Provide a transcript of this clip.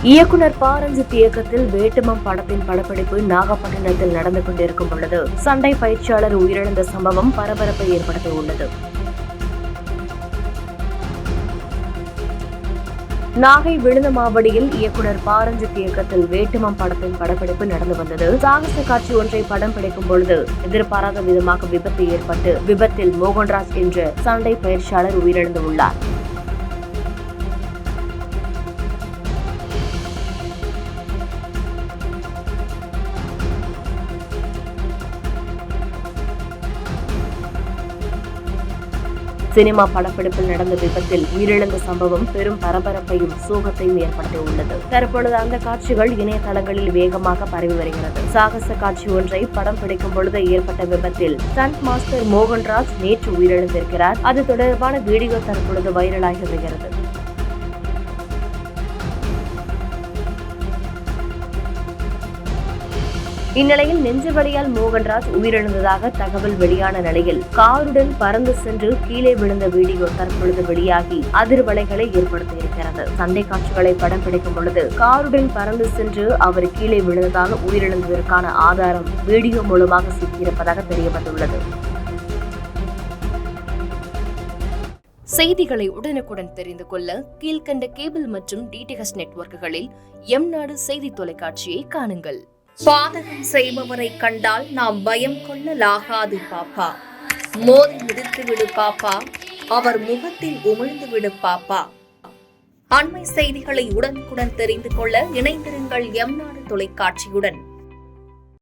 இயக்குனர் ப. ரஞ்சித் இயக்கத்தில் வேட்டுமம் படத்தின் படப்பிடிப்பு நாகப்பட்டினத்தில் நடந்து கொண்டிருக்கும் பொழுது சண்டை பயிற்சியாளர் உயிரிழந்த சம்பவம் பரபரப்பை ஏற்படுத்தியுள்ளது. நாகை விழுந்தமாவடியில் இயக்குனர் ப. ரஞ்சித் இயக்கத்தில் வேட்டுமம் படத்தின் படப்பிடிப்பு நடந்து வந்தது. சாகச காட்சி ஒன்றை படம் பிடிக்கும் பொழுது எதிர்பாராத விதமாக விபத்து ஏற்பட்டு விபத்தில் மோகன்ராஜ் என்ற சண்டை பயிற்சியாளர் உயிரிழந்துள்ளார். சினிமா படப்பிடிப்பில் நடந்த விபத்தில் உயிரிழந்த சம்பவம் பெரும் பரபரப்பையும் சோகத்தையும் ஏற்படுத்தியுள்ளது. தற்பொழுது அந்த காட்சிகள் இணையதளங்களில் வேகமாக பரவி வருகிறது. சாகச காட்சி ஒன்றை படம் பிடிக்கும் பொழுது ஏற்பட்ட விபத்தில் ஸ்டண்ட் மாஸ்டர் மோகன்ராஜ் நேற்று உயிரிழந்திருக்கிறார். அது தொடர்பான வீடியோ தற்பொழுது வைரலாகி வருகிறது. இந்நிலையில் நெஞ்சுவலியால் மோகன்ராஜ் உயிரிழந்ததாக தகவல் வெளியான நிலையில் காருடன் பறந்து சென்று கீழே விழுந்த வீடியோ தற்பொழுது வெளியாகி அதிர்வலைகளை ஏற்படுத்தியிருக்கிறது. சண்டை காட்சிகளை படம் பிடிக்கும் பொழுது காருடன் பறந்து சென்று அவர் கீழே விழுந்ததாக உயிரிழந்ததற்கான ஆதாரம் வீடியோ மூலமாக சிக்கியிருப்பதாக தெரியவந்துள்ளது. செய்திகளை உடனுக்குடன் தெரிந்து கொள்ள கீழ்கண்ட கேபிள் மற்றும் டிடிஎச் நெட்வொர்க்குகளில் எம்நாடு செய்தி தொலைக்காட்சியை காணுங்கள். பாதகம் செய்பவரை கண்டால் நாம் பயம் கொள்ளலாகாது பாப்பா. மோதி மிதித்து விடு பாப்பா, அவர் முகத்தில் உமிழ்ந்து விடு பாப்பா. அண்மை செய்திகளை உடனுக்குடன் தெரிந்து கொள்ள இணைந்திருங்கள் எம்நாடு தொலைக்காட்சியுடன்.